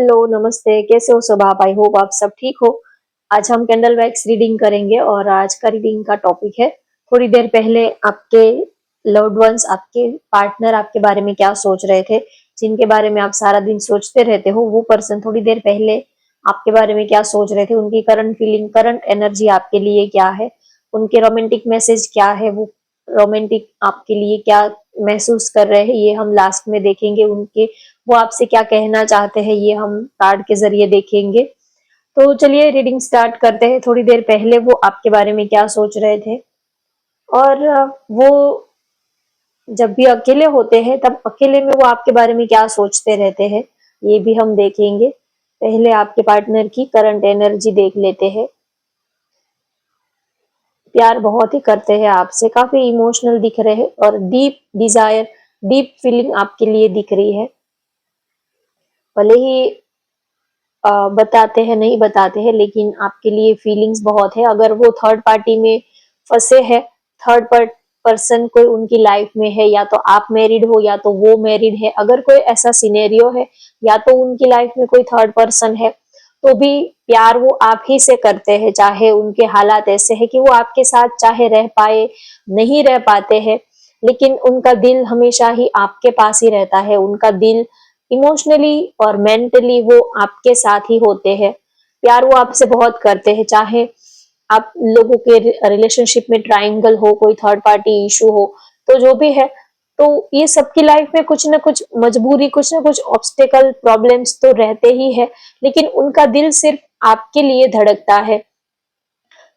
Hello, नमस्ते, कैसे हो सब आप? आई होप आप सब ठीक हो। आज हम कैंडल वैक्स रीडिंग करेंगे और आज का रीडिंग का टॉपिक है, थोड़ी देर पहले आपके लव्ड वंस, आपके पार्टनर आपके बारे में क्या सोच रहे थे, जिनके बारे में आप सारा दिन सोचते रहते हो, वो पर्सन थोड़ी देर पहले आपके बारे में क्या सोच रहे थे, उनकी करंट फीलिंग, करंट एनर्जी आपके लिए क्या है, उनके रोमांटिक मैसेज क्या है, वो रोमांटिक आपके लिए क्या महसूस कर रहे हैं, ये हम लास्ट में देखेंगे। उनके वो आपसे क्या कहना चाहते हैं, ये हम कार्ड के जरिए देखेंगे। तो चलिए रीडिंग स्टार्ट करते हैं। थोड़ी देर पहले वो आपके बारे में क्या सोच रहे थे और वो जब भी अकेले होते हैं तब अकेले में वो आपके बारे में क्या सोचते रहते हैं, ये भी हम देखेंगे। पहले आपके पार्टनर की करंट एनर्जी देख लेते हैं। प्यार बहुत ही करते हैं आपसे, काफी इमोशनल दिख रहे हैं और डीप डिजायर, डीप फीलिंग आपके लिए दिख रही है। भले ही बताते हैं नहीं बताते हैं, लेकिन आपके लिए फीलिंग्स बहुत है। अगर वो थर्ड पार्टी में फंसे हैं, थर्ड पर्सन कोई उनकी लाइफ में है, या तो आप मैरिड हो या तो वो मैरिड है, अगर कोई ऐसा सिनेरियो है या तो उनकी लाइफ में कोई थर्ड पर्सन है, तो भी प्यार वो आप ही से करते हैं। चाहे उनके हालात ऐसे है कि वो आपके साथ चाहे रह पाए, नहीं रह पाते हैं, लेकिन उनका दिल हमेशा ही आपके पास ही रहता है। उनका दिल इमोशनली और मेंटली वो आपके साथ ही होते हैं। प्यार वो आपसे बहुत करते हैं, चाहे आप लोगों के रिलेशनशिप में ट्रायंगल हो, कोई थर्ड पार्टी इशू हो, तो जो भी है, तो ये सबकी लाइफ में कुछ ना कुछ मजबूरी, कुछ ना कुछ ऑब्स्टेकल, प्रॉब्लम्स तो रहते ही है, लेकिन उनका दिल सिर्फ आपके लिए धड़कता है।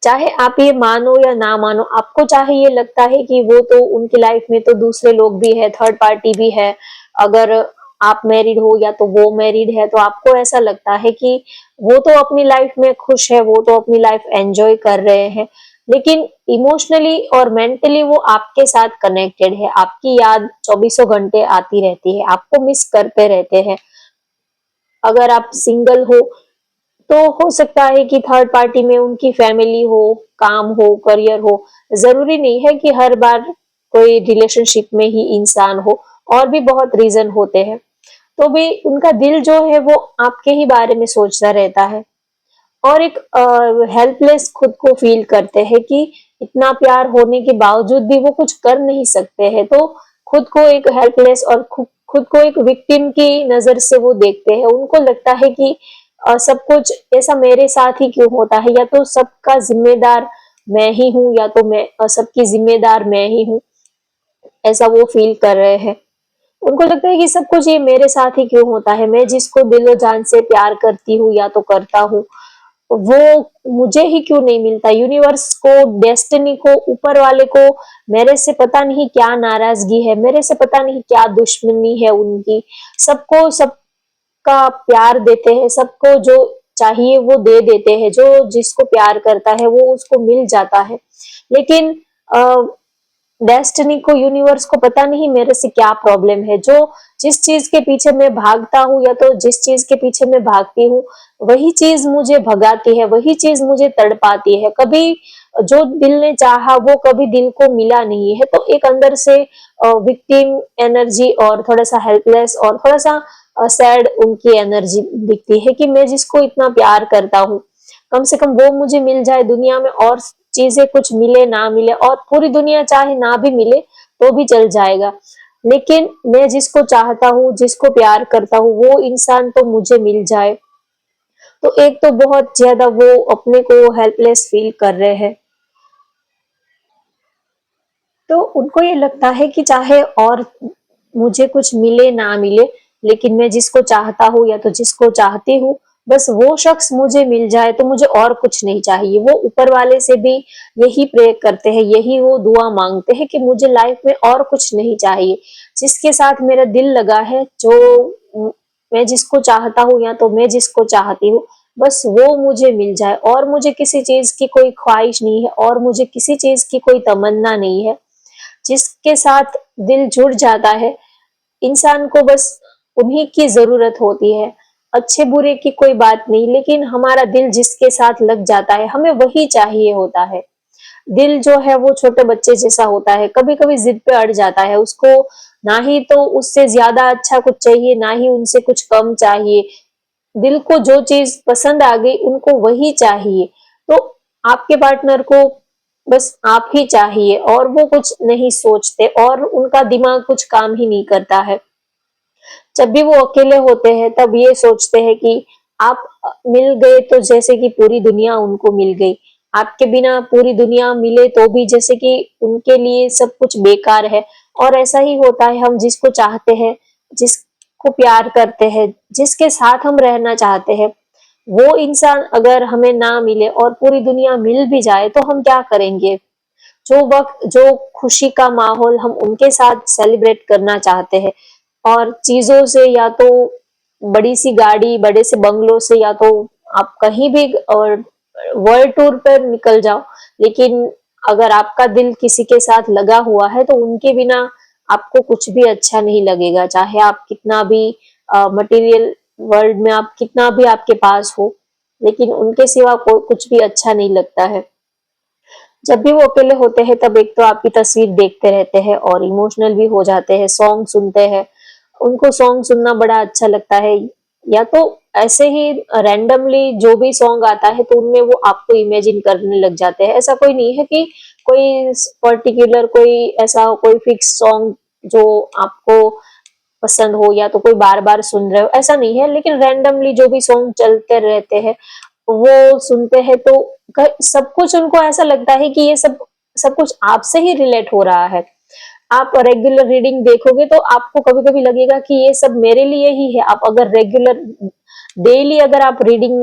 चाहे आप ये मानो या ना मानो, आपको चाहे ये लगता है कि वो तो उनकी लाइफ में तो दूसरे लोग भी है, थर्ड पार्टी भी है, अगर आप मैरिड हो या तो वो मैरिड है, तो आपको ऐसा लगता है कि वो तो अपनी लाइफ में खुश है, वो तो अपनी लाइफ एंजॉय कर रहे हैं, लेकिन इमोशनली और मेंटली वो आपके साथ कनेक्टेड है। आपकी याद चौबीसों घंटे आती रहती है, आपको मिस करते रहते हैं। अगर आप सिंगल हो तो हो सकता है कि थर्ड पार्टी में उनकी फैमिली हो, काम हो, करियर हो। जरूरी नहीं है कि हर बार कोई रिलेशनशिप में ही इंसान हो, और भी बहुत रीजन होते हैं। तो भी उनका दिल जो है वो आपके ही बारे में सोचता रहता है, और एक हेल्पलेस खुद को फील करते हैं कि इतना प्यार होने के बावजूद भी वो कुछ कर नहीं सकते हैं। तो खुद को एक हेल्पलेस और खुद को एक विक्टिम की नजर से वो देखते हैं। उनको लगता है कि सब कुछ ऐसा मेरे साथ ही क्यों होता है, या तो सबका जिम्मेदार मैं ही हूँ, या तो मैं सबकी जिम्मेदार मैं ही हूँ, ऐसा वो फील कर रहे हैं। उनको लगता है कि सब कुछ ये मेरे साथ ही क्यों होता है, मैं जिसको दिलो जान से प्यार करती हूँ या तो करता हूँ, वो मुझे ही क्यों नहीं मिलता। यूनिवर्स को, डेस्टिनी को, ऊपर वाले को मेरे से पता नहीं क्या नाराजगी है, मेरे से पता नहीं क्या दुश्मनी है उनकी। सबको सबका प्यार देते हैं, सबको जो चाहिए वो दे देते हैं, जो जिसको प्यार करता है वो उसको मिल जाता है, लेकिन डेस्टिनी को, यूनिवर्स को पता नहीं मेरे से क्या प्रॉब्लम है। जो जिस चीज के पीछे मैं भागता हूँ, या तो जिस चीज के पीछे मैं भागती हूँ, वही चीज मुझे भगाती है, वही चीज मुझे तड़पाती है। कभी जो दिल ने चाहा वो कभी दिल को मिला नहीं है। तो एक अंदर से विक्टिम एनर्जी और थोड़ा सा हेल्पलेस और थोड़ा सा सैड उनकी एनर्जी दिखती है कि मैं जिसको इतना प्यार करता हूँ, कम से कम वो मुझे मिल जाए। दुनिया में और चीजें कुछ मिले ना मिले, और पूरी दुनिया चाहे ना भी मिले तो भी चल जाएगा, लेकिन मैं जिसको चाहता हूँ, जिसको प्यार करता हूँ, वो इंसान तो मुझे मिल जाए। तो एक तो बहुत ज्यादा वो अपने को हेल्पलेस फील कर रहे हैं। तो उनको ये लगता है कि चाहे और मुझे कुछ मिले ना मिले, लेकिन मैं जिसको चाहता हूँ या तो जिसको चाहती हूँ, बस वो शख्स मुझे मिल जाए, तो मुझे और कुछ नहीं चाहिए। वो ऊपर वाले से भी यही प्रे करते हैं, यही वो दुआ मांगते हैं कि मुझे लाइफ में और कुछ नहीं चाहिए। जिसके साथ मेरा दिल लगा है, जो मैं जिसको चाहता हूँ या तो मैं जिसको चाहती हूँ, बस वो मुझे मिल जाए, और मुझे किसी चीज की कोई ख्वाहिश नहीं है, और मुझे किसी चीज की कोई तमन्ना नहीं है। जिसके साथ दिल जुड़ जाता है, इंसान को बस उन्हीं की जरूरत होती है। अच्छे बुरे की कोई बात नहीं, लेकिन हमारा दिल जिसके साथ लग जाता है, हमें वही चाहिए होता है। दिल जो है वो छोटे बच्चे जैसा होता है, कभी कभी जिद पे अड़ जाता है। उसको ना ही तो उससे ज्यादा अच्छा कुछ चाहिए, ना ही उनसे कुछ कम चाहिए। दिल को जो चीज पसंद आ गई उनको वही चाहिए। तो आपके पार्टनर को बस आप ही चाहिए और वो कुछ नहीं सोचते और उनका दिमाग कुछ काम ही नहीं करता है। जब भी वो अकेले होते हैं तब ये सोचते हैं कि आप मिल गए तो जैसे कि पूरी दुनिया उनको मिल गई, आपके बिना पूरी दुनिया मिले तो भी जैसे कि उनके लिए सब कुछ बेकार है। और ऐसा ही होता है, हम जिसको चाहते हैं, जिसको प्यार करते हैं, जिसके साथ हम रहना चाहते हैं, वो इंसान अगर हमें ना मिले और पूरी दुनिया मिल भी जाए तो हम क्या करेंगे? जो वक्त, जो खुशी का माहौल हम उनके साथ सेलिब्रेट करना चाहते हैं और चीजों से, या तो बड़ी सी गाड़ी, बड़े से बंगलों से, या तो आप कहीं भी और वर्ल्ड टूर पर निकल जाओ, लेकिन अगर आपका दिल किसी के साथ लगा हुआ है तो उनके बिना आपको कुछ भी अच्छा नहीं लगेगा। चाहे आप कितना भी मटेरियल वर्ल्ड में आप कितना भी आपके पास हो, लेकिन उनके सिवा कोई कुछ भी अच्छा नहीं लगता है। जब भी वो अकेले होते हैं तब एक तो आपकी तस्वीर देखते रहते हैं और इमोशनल भी हो जाते हैं, सॉन्ग सुनते हैं। उनको सॉन्ग सुनना बड़ा अच्छा लगता है, या तो ऐसे ही रैंडमली जो भी सॉन्ग आता है तो उनमें वो आपको इमेजिन करने लग जाते हैं। ऐसा कोई नहीं है कि कोई पर्टिकुलर कोई ऐसा कोई फिक्स सॉन्ग जो आपको पसंद हो या तो कोई बार बार सुन रहे हो, ऐसा नहीं है। लेकिन रैंडमली जो भी सॉन्ग चलते रहते हैं वो सुनते हैं तो सब कुछ उनको ऐसा लगता है कि ये सब सब कुछ आपसे ही रिलेट हो रहा है। आप रेगुलर रीडिंग देखोगे तो आपको कभी-कभी लगेगा कि ये सब मेरे लिए ही है। आप अगर रेगुलर डेली अगर आप रीडिंग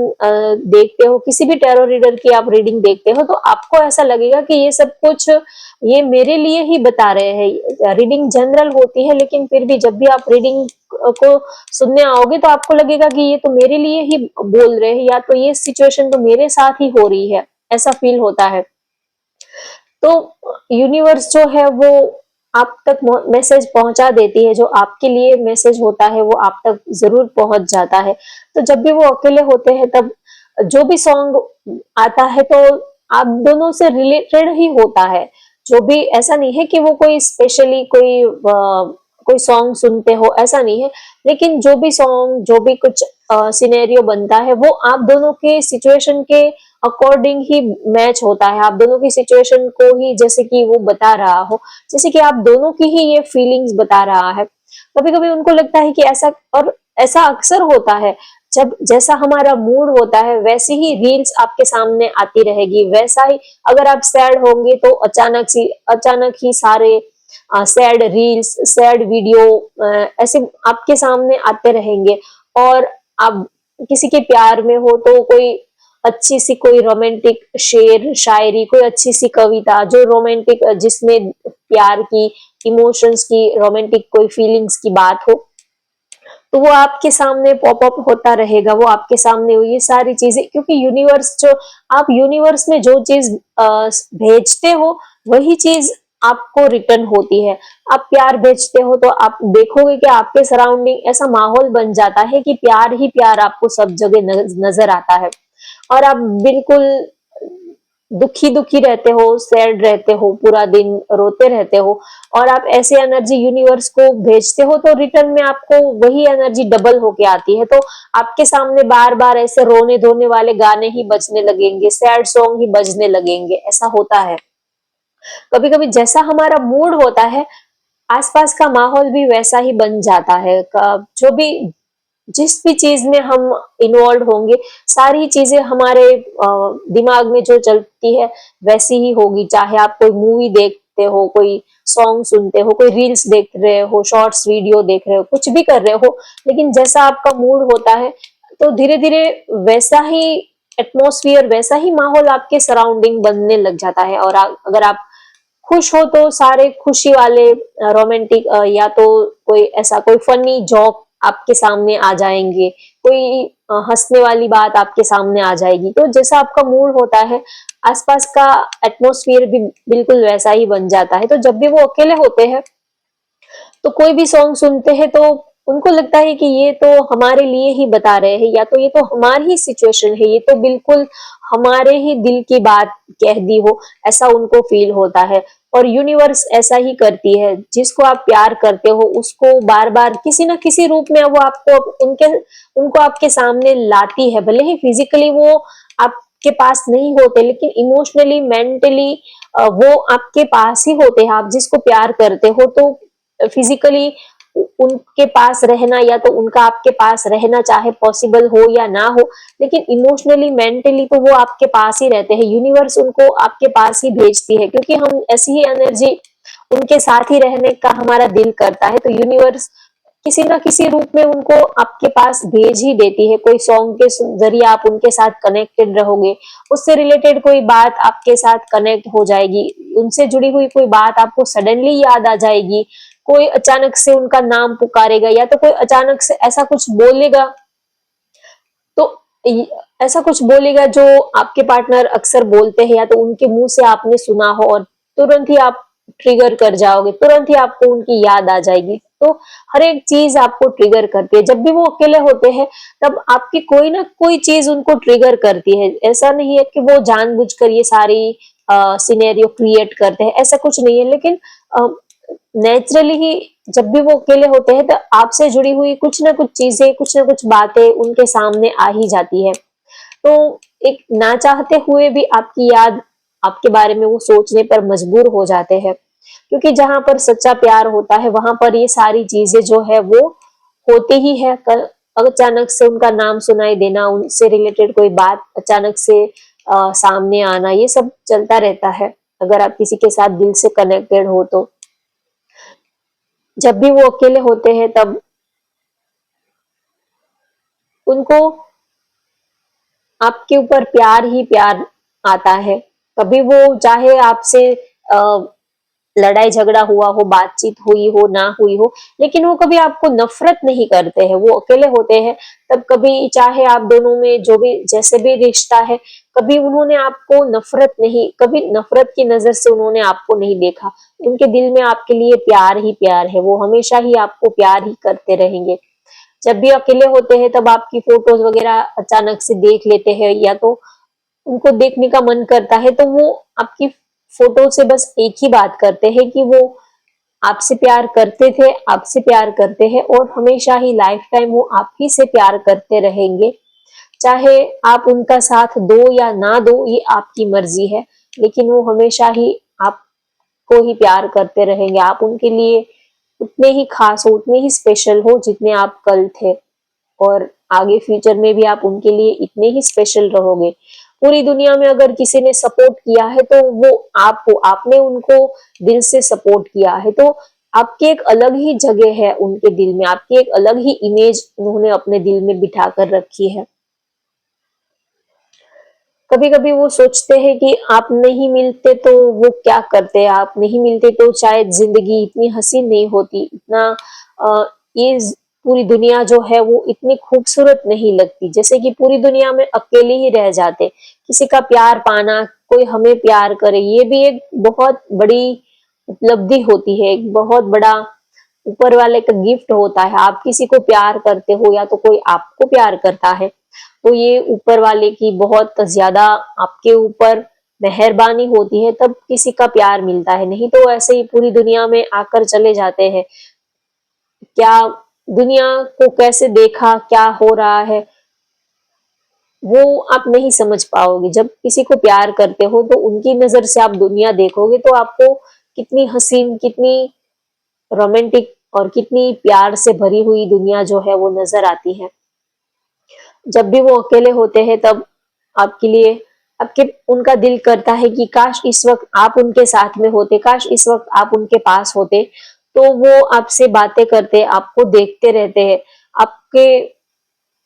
देखते हो, किसी भी टैरो रीडर की आप रीडिंग देखते हो तो आपको ऐसा लगेगा कि ये सब कुछ ये मेरे लिए ही बता रहे हैं। रीडिंग जनरल होती है लेकिन फिर भी जब भी आप रीडिंग को सुनने आओगे तो आपको लगेगा कि ये तो मेरे लिए ही बोल रहे हैं, या तो ये सिचुएशन तो मेरे साथ ही हो रही है, ऐसा फील होता है। तो यूनिवर्स जो है वो आप तक मैसेज पहुंचा देती है, जो आपके लिए मैसेज होता है वो आप तक जरूर पहुंच जाता है। तो जब भी वो अकेले होते हैं तब जो भी सॉन्ग आता है तो आप दोनों से रिलेटेड ही होता है। जो भी, ऐसा नहीं है कि वो कोई स्पेशली कोई सॉन्ग सुनते हो, ऐसा नहीं है। लेकिन जो भी सॉन्ग, जो भी कुछ सिनेरियो बनता है वो आप दोनों के सिचुएशन के अकॉर्डिंग ही मैच होता है। आप दोनों की सिचुएशन को ही जैसे कि वो बता रहा हो, जैसे कि आप दोनों की ही ये फीलिंग्स बता रहा है। कभी कभी उनको लगता है कि ऐसा, और ऐसा अक्सर होता है, जब जैसा हमारा मूड होता है वैसी ही रील्स आपके सामने आती रहेगी। वैसा ही अगर आप सैड होंगे तो अचानक ही सारे सैड रील्स, सैड वीडियो ऐसे आपके सामने आते रहेंगे। और आप किसी के प्यार में हो तो कोई अच्छी सी कोई रोमांटिक शेर शायरी, कोई अच्छी सी कविता जो रोमांटिक, जिसमें प्यार की, इमोशंस की, रोमांटिक कोई फीलिंग्स की बात हो, तो वो आपके सामने पॉप अप होता रहेगा। वो आपके सामने ये सारी चीजें, क्योंकि यूनिवर्स जो, आप यूनिवर्स में जो चीज भेजते हो वही चीज आपको रिटर्न होती है। आप प्यार भेजते हो तो आप देखोगे कि आपके सराउंडिंग ऐसा माहौल बन जाता है कि प्यार ही प्यार आपको सब जगह नजर आता है। और आप बिल्कुल दुखी दुखी रहते हो, सैड रहते हो, पूरा दिन रोते रहते हो, और आप ऐसे एनर्जी यूनिवर्स को भेजते हो तो रिटर्न में आपको वही एनर्जी डबल होके आती है। तो आपके सामने बार बार ऐसे रोने धोने वाले गाने ही बजने लगेंगे, सैड सॉन्ग ही बजने लगेंगे, ऐसा होता है। कभी कभी जैसा हमारा मूड होता है आसपास का माहौल भी वैसा ही बन जाता है। जो भी, जिस भी चीज में हम इन्वॉल्व होंगे, सारी चीजें हमारे दिमाग में जो चलती है वैसी ही होगी। चाहे आप कोई मूवी देखते हो, कोई सॉन्ग सुनते हो, कोई रील्स देख रहे हो, शॉर्ट्स वीडियो देख रहे हो, कुछ भी कर रहे हो, लेकिन जैसा आपका मूड होता है तो धीरे धीरे वैसा ही एटमोसफियर, वैसा ही माहौल आपके सराउंडिंग बनने लग जाता है। और अगर आप खुश हो तो सारे खुशी वाले रोमांटिक, या तो कोई ऐसा कोई फनी जॉक आपके सामने आ जाएंगे, कोई हंसने वाली बात आपके सामने आ जाएगी। तो जैसा आपका मूड होता है आसपास का एटमॉस्फेयर भी बिल्कुल वैसा ही बन जाता है। तो जब भी वो अकेले होते हैं तो कोई भी सॉन्ग सुनते हैं तो उनको लगता है कि ये तो हमारे लिए ही बता रहे हैं, या तो ये तो हमारी ही सिचुएशन है, ये तो बिल्कुल हमारे ही दिल की बात कह दी हो, ऐसा उनको फील होता है। और यूनिवर्स ऐसा ही करती है, जिसको आप प्यार करते हो उसको बार बार किसी ना किसी रूप में वो आपको उनके उनको आपके सामने लाती है। भले ही फिजिकली वो आपके पास नहीं होते, लेकिन इमोशनली, मेंटली वो आपके पास ही होते हैं। आप जिसको प्यार करते हो तो फिजिकली उनके पास रहना, या तो उनका आपके पास रहना चाहे पॉसिबल हो या ना हो, लेकिन इमोशनली, मेंटली तो वो आपके पास ही रहते हैं। यूनिवर्स उनको आपके पास ही भेजती है, क्योंकि हम ऐसी ही एनर्जी उनके साथ ही रहने का हमारा दिल करता है। तो यूनिवर्स किसी ना किसी रूप में उनको आपके पास भेज ही देती है। कोई सॉन्ग के जरिए आप उनके साथ कनेक्टेड रहोगे, उससे रिलेटेड कोई बात आपके साथ कनेक्ट हो जाएगी, उनसे जुड़ी हुई कोई बात आपको सडनली याद आ जाएगी, कोई अचानक से उनका नाम पुकारेगा, या तो कोई अचानक से ऐसा कुछ बोलेगा, तो ऐसा कुछ बोलेगा जो आपके पार्टनर अक्सर बोलते हैं, या तो उनके मुंह से आपने सुना हो, और तुरंत ही आप ट्रिगर कर जाओगे, तुरंत ही आपको उनकी याद आ जाएगी। तो हर एक चीज आपको ट्रिगर करती है। जब भी वो अकेले होते हैं तब आपकी कोई ना कोई चीज उनको ट्रिगर करती है। ऐसा नहीं है कि वो जानबूझकर ये सारी सिनेरियो क्रिएट करते हैं, ऐसा कुछ नहीं है, लेकिन नेचुरली ही जब भी वो अकेले होते हैं तो आपसे जुड़ी हुई कुछ ना कुछ चीजें, कुछ ना कुछ बातें उनके सामने आ ही जाती है। तो एक ना चाहते हुए भी आपकी याद, आपके बारे में वो सोचने पर मजबूर हो जाते हैं, क्योंकि जहां पर सच्चा प्यार होता है वहां पर ये सारी चीजें जो है वो होती ही है। अचानक से उनका नाम सुनाई देना, उनसे रिलेटेड कोई बात अचानक से सामने आना, ये सब चलता रहता है अगर आप किसी के साथ दिल से कनेक्टेड हो तो। जब भी वो अकेले होते हैं तब उनको आपके ऊपर प्यार ही प्यार आता है। कभी वो चाहे आपसे लड़ाई झगड़ा हुआ हो, बातचीत हुई हो, ना हुई हो, लेकिन वो कभी आपको नफरत नहीं करते हैं। वो अकेले होते हैं तब कभी चाहे आप दोनों में जो भी जैसे भी रिश्ता है, कभी उन्होंने आपको नफरत नहीं, कभी नफरत की नजर से उन्होंने आपको नहीं देखा। उनके दिल में आपके लिए प्यार ही प्यार है, वो हमेशा ही आपको प्यार ही करते रहेंगे। जब भी अकेले होते हैं तब आपकी फोटोज वगैरह अचानक से देख लेते हैं, या तो उनको देखने का मन करता है, तो वो आपकी फोटो से बस एक ही बात करते हैं कि वो आपसे प्यार करते थे, आपसे प्यार करते हैं, और हमेशा ही लाइफ टाइम वो आप ही से प्यार करते रहेंगे। चाहे आप उनका साथ दो या ना दो, ये आपकी मर्जी है, लेकिन वो हमेशा ही आपको ही प्यार करते रहेंगे। आप उनके लिए उतने ही खास हो, उतने ही स्पेशल हो जितने आप कल थे, और आगे फ्यूचर में भी आप उनके लिए इतने ही स्पेशल रहोगे। पूरी दुनिया में अगर किसी ने सपोर्ट किया है तो वो आप हो, आपने उनको दिल से सपोर्ट किया है, तो आपकी एक अलग ही जगह है उनके दिल में, आपकी एक अलग ही इमेज उन्होंने अपने दिल में बिठा कर रखी है। कभी कभी वो सोचते हैं कि आप नहीं मिलते तो वो क्या करते, आप नहीं मिलते तो शायद जिंदगी इतनी हसीन नहीं होती, इतना ये पूरी दुनिया जो है वो इतनी खूबसूरत नहीं लगती। जैसे कि पूरी दुनिया में अकेले ही रह जाते। किसी का प्यार पाना, कोई हमें प्यार करे, ये भी एक बहुत बड़ी उपलब्धि होती है, एक बहुत बड़ा ऊपर वाले का गिफ्ट होता है। आप किसी को प्यार करते हो या तो कोई आपको प्यार करता है, तो ये ऊपर वाले की बहुत ज्यादा आपके ऊपर मेहरबानी होती है, तब किसी का प्यार मिलता है। नहीं तो ऐसे ही पूरी दुनिया में आकर चले जाते हैं। क्या दुनिया को कैसे देखा, क्या हो रहा है, वो आप नहीं समझ पाओगे। जब किसी को प्यार करते हो तो उनकी नजर से आप दुनिया देखोगे तो आपको कितनी हसीन, कितनी रोमांटिक और कितनी प्यार से भरी हुई दुनिया जो है वो नजर आती है। जब भी वो अकेले होते हैं तब आपके लिए आपके उनका दिल करता है कि काश इस वक्त आप उनके साथ में होते, काश इस वक्त आप उनके पास होते, तो वो आपसे बातें करते, आपको देखते रहते हैं, आपके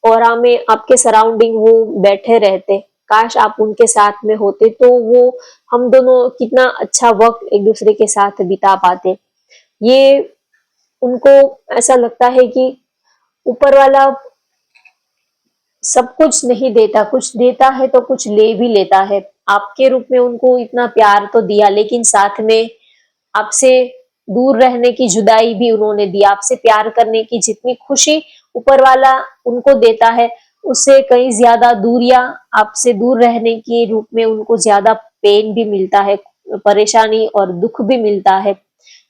ऑरा में, आपके सराउंडिंग वो बैठे रहते। काश आप उनके साथ में होते तो वो हम दोनों कितना अच्छा वक्त एक दूसरे के साथ बिता पाते। ये उनको ऐसा लगता है कि ऊपर वाला सब कुछ नहीं देता, कुछ देता है तो कुछ ले भी लेता है। आपके रूप में उनको इतना प्यार तो दिया, लेकिन साथ में आपसे दूर रहने की जुदाई भी उन्होंने दी। आपसे प्यार करने की जितनी खुशी ऊपर वाला उनको देता है, उससे कहीं ज्यादा दूरियां, आपसे दूर रहने के रूप में उनको ज्यादा पेन भी मिलता है, परेशानी और दुख भी मिलता है।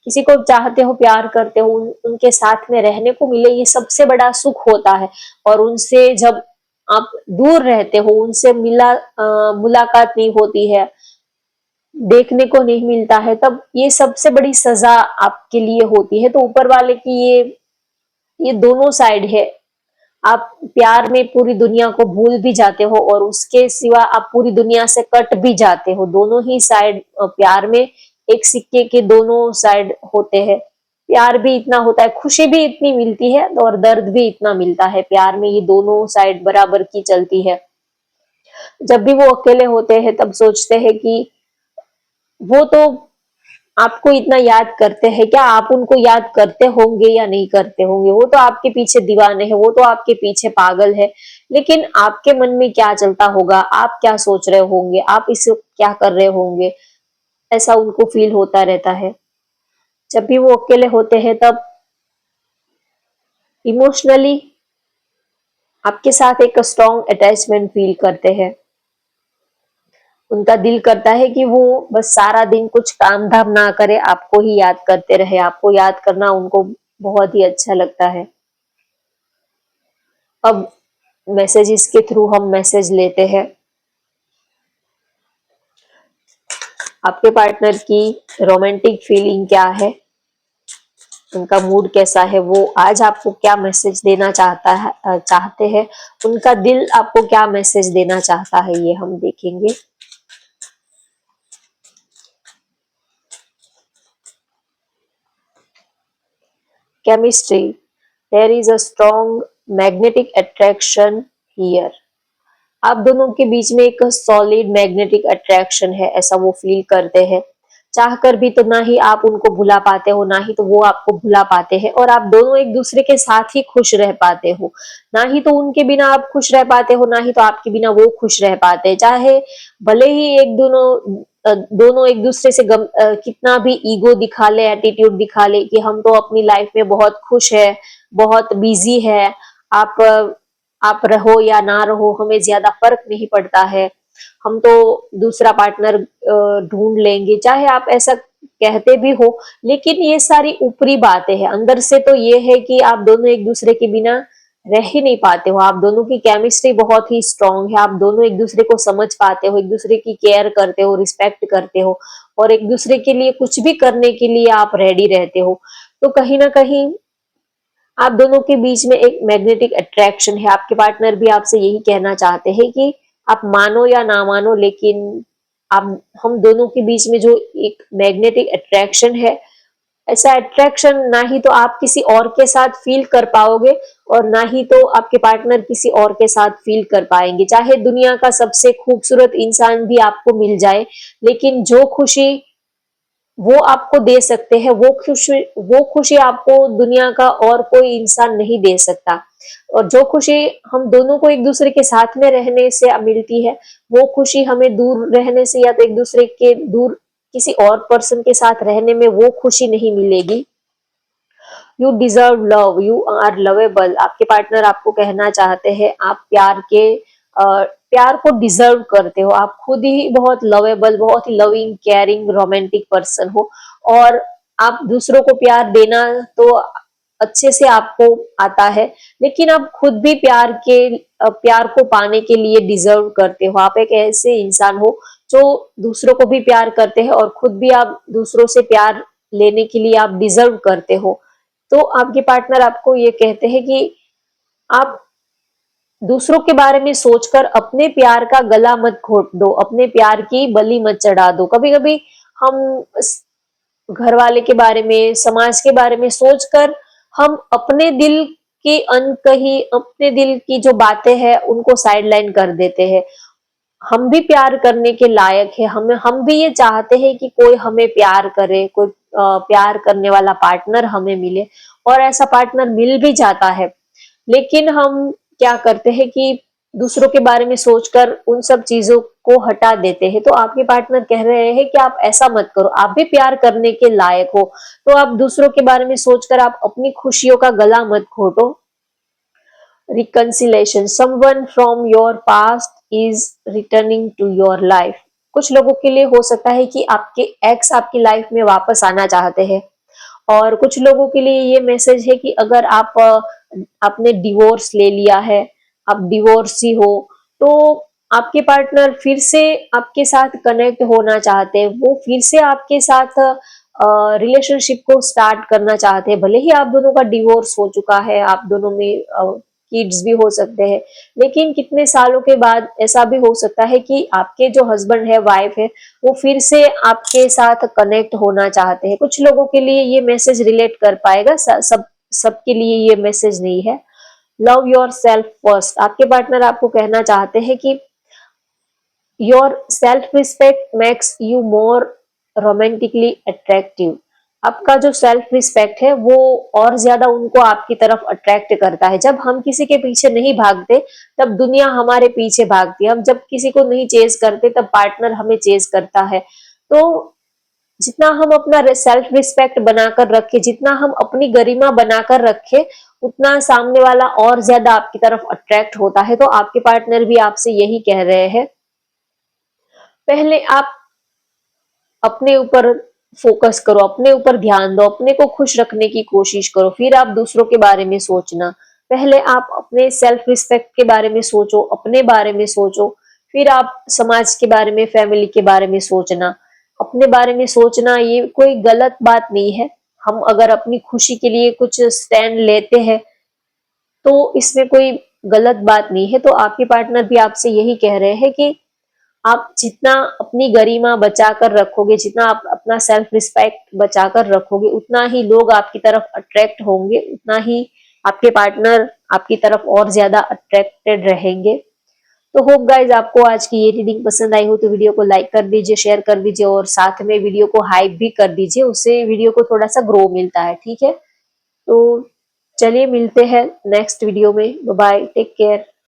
किसी को चाहते हो, प्यार करते हो, उनके साथ में रहने को मिले, ये सबसे बड़ा सुख होता है। और उनसे जब आप दूर रहते हो, उनसे मुलाकात नहीं होती है, देखने को नहीं मिलता है, तब ये सबसे बड़ी सजा आपके लिए होती है। तो ऊपर वाले की ये दोनों साइड है। आप प्यार में पूरी दुनिया को भूल भी जाते हो और उसके सिवा आप पूरी दुनिया से कट भी जाते हो। दोनों ही साइड प्यार में एक सिक्के के दोनों साइड होते हैं। प्यार भी इतना होता है, खुशी भी इतनी मिलती है और दर्द भी इतना मिलता है। प्यार में ये दोनों साइड बराबर की चलती है। जब भी वो अकेले होते हैं तब सोचते हैं कि वो तो आपको इतना याद करते हैं, क्या आप उनको याद करते होंगे या नहीं करते होंगे? वो तो आपके पीछे दीवाने हैं, वो तो आपके पीछे पागल है, लेकिन आपके मन में क्या चलता होगा, आप क्या सोच रहे होंगे, आप इस क्या कर रहे होंगे, ऐसा उनको फील होता रहता है। जब भी वो अकेले होते हैं तब इमोशनली आपके साथ एक स्ट्रॉन्ग अटैचमेंट फील करते हैं। उनका दिल करता है कि वो बस सारा दिन कुछ काम धाम ना करे, आपको ही याद करते रहे। आपको याद करना उनको बहुत ही अच्छा लगता है। अब मैसेजेस के थ्रू हम मैसेज लेते हैं। आपके पार्टनर की रोमांटिक फीलिंग क्या है, उनका मूड कैसा है, वो आज आपको क्या मैसेज देना चाहते हैं, उनका दिल आपको क्या मैसेज देना चाहता है, ये हम देखेंगे। Chemistry, there is a strong magnetic attraction here. आप दोनों के बीच में एक सॉलिड मैग्नेटिक अट्रैक्शन है, ऐसा वो फील करते हैं। चाहकर भी तो ना ही आप उनको भुला पाते हो, ना ही तो वो आपको भुला पाते हैं, और आप दोनों एक दूसरे के साथ ही खुश रह पाते हो। ना ही तो उनके बिना आप खुश रह पाते हो, ना ही तो आपके बिना वो खुश रह पाते हैं। चाहे भले ही दोनों एक दूसरे से कितना भी ईगो दिखा ले, एटीट्यूड दिखा ले कि हम तो अपनी लाइफ में बहुत खुश है, बहुत बिजी है, आप आप रहो या ना रहो, हमें ज्यादा फर्क नहीं पड़ता है, हम तो दूसरा पार्टनर ढूंढ लेंगे, चाहे आप ऐसा कहते भी हो, लेकिन ये सारी ऊपरी बातें हैं। अंदर से तो ये है कि आप दोनों एक दूसरे के बिना रह ही नहीं पाते हो। आप दोनों की केमिस्ट्री बहुत ही स्ट्रांग है, आप दोनों एक दूसरे को समझ पाते हो, एक दूसरे की केयर करते हो, रिस्पेक्ट करते हो, और एक दूसरे के लिए कुछ भी करने के लिए आप रेडी रहते हो। तो कहीं ना कहीं आप दोनों के बीच में एक मैग्नेटिक अट्रैक्शन है। आपके पार्टनर भी आपसे यही कहना चाहते हैं कि आप मानो या ना मानो, लेकिन आप हम दोनों के बीच में जो एक मैग्नेटिक अट्रैक्शन है, ऐसा अट्रैक्शन ना ही तो आप किसी और के साथ फील कर पाओगे और ना ही तो आपके पार्टनर किसी और के साथ फील कर पाएंगे। चाहे दुनिया का सबसे खूबसूरत इंसान भी आपको मिल जाए, लेकिन जो खुशी वो आपको दे सकते हैं, वो खुशी आपको दुनिया का और कोई इंसान नहीं दे सकता। और जो खुशी हम दोनों को एक दूसरे के साथ में रहने से मिलती है, वो खुशी हमें दूर रहने से या तो एक दूसरे के दूर किसी और पर्सन के साथ रहने में वो खुशी नहीं मिलेगी। You deserve love, you are lovable. आपके पार्टनर आपको कहना चाहते हैं आप प्यार को डिजर्व करते हो, आप खुद ही बहुत लवेबल, बहुत ही लविंग, केयरिंग, रोमांटिक पर्सन हो, और आप दूसरों को प्यार देना तो अच्छे से आपको आता है, लेकिन आप खुद भी प्यार को पाने के लिए डिजर्व करते हो। आप एक ऐसे इंसान हो जो दूसरों को भी प्यार करते हैं और खुद भी आप दूसरों से प्यार लेने के लिए आप डिजर्व करते हो। तो आपके पार्टनर आपको ये कहते हैं कि आप दूसरों के बारे में सोचकर अपने प्यार का गला मत घोट दो, अपने प्यार की बलि मत चढ़ा दो। कभी कभी हम घर वाले के बारे में, समाज के बारे में सोचकर हम अपने दिल की अनकही, अपने दिल की जो बातें हैं उनको साइडलाइन कर देते हैं। हम भी प्यार करने के लायक है, हम भी ये चाहते हैं कि कोई हमें प्यार करे, कोई प्यार करने वाला पार्टनर हमें मिले, और ऐसा पार्टनर मिल भी जाता है। लेकिन हम क्या करते हैं कि दूसरों के बारे में सोचकर उन सब चीजों को हटा देते हैं। तो आपके पार्टनर कह रहे हैं कि आप ऐसा मत करो, आप भी प्यार करने के लायक हो, तो आप दूसरों के बारे में सोचकर आप अपनी खुशियों का गला मत घोटो। reconciliation, someone from your past is returning to your life. कुछ लोगों के लिए हो सकता है कि आपके एक्स आपकी लाइफ में वापस आना चाहते हैं, और कुछ लोगों के लिए ये मैसेज है कि अगर आपने डिवोर्स ले लिया है, आप डिवोर्सी हो, तो आपके पार्टनर फिर से आपके साथ कनेक्ट होना चाहते हैं, वो फिर से आपके साथ रिलेशनशिप को स्टार्ट करना चाहते हैं। भले ही आप दोनों का डिवोर्स हो चुका है, आप दोनों में किड्स भी हो सकते हैं, लेकिन कितने सालों के बाद ऐसा भी हो सकता है कि आपके जो हस्बैंड है, वाइफ है, वो फिर से आपके साथ कनेक्ट होना चाहते हैं। कुछ लोगों के लिए ये मैसेज रिलेट कर पाएगा, सबके लिए ये मैसेज नहीं है। लव योर सेल्फ फर्स्ट, आपके पार्टनर आपको कहना चाहते हैं कि your self respect makes you more romantically attractive. आपका जो सेल्फ रिस्पेक्ट है वो और ज्यादा उनको आपकी तरफ अट्रैक्ट करता है। जब हम किसी के पीछे नहीं भागते तब दुनिया हमारे पीछे भागती है, हम जब किसी को नहीं चेज करते तब पार्टनर हमें चेज करता है। तो जितना हम अपना सेल्फ रिस्पेक्ट बनाकर रखे, जितना हम अपनी गरिमा बनाकर रखे, उतना सामने वाला और ज्यादा आपकी तरफ अट्रैक्ट होता है। तो आपके पार्टनर भी आपसे यही कह रहे हैं, पहले आप अपने ऊपर फोकस करो, अपने ऊपर ध्यान दो, अपने को खुश रखने की कोशिश करो, फिर आप दूसरों के बारे में सोचना। पहले आप अपने सेल्फ रिस्पेक्ट के बारे में सोचो, अपने बारे में सोचो, फिर आप समाज के बारे में, फैमिली के बारे में सोचना। अपने बारे में सोचना ये कोई गलत बात नहीं है। हम अगर अपनी खुशी के लिए कुछ स्टैंड लेते हैं तो इसमें कोई गलत बात नहीं है। तो आपके पार्टनर भी आपसे यही कह रहे हैं कि आप जितना अपनी गरिमा बचाकर रखोगे, जितना आप अपना सेल्फ रिस्पेक्ट बचाकर रखोगे, उतना ही लोग आपकी तरफ अट्रैक्ट होंगे, उतना ही आपके पार्टनर आपकी तरफ और ज्यादा अट्रैक्टेड रहेंगे। तो होप गाइज आपको आज की ये रीडिंग पसंद आई हो तो वीडियो को लाइक कर दीजिए, शेयर कर दीजिए और साथ में वीडियो को हाइप भी कर दीजिए, उससे वीडियो को थोड़ा सा ग्रो मिलता है। ठीक है, तो चलिए मिलते हैं नेक्स्ट वीडियो में। Bye bye, take care.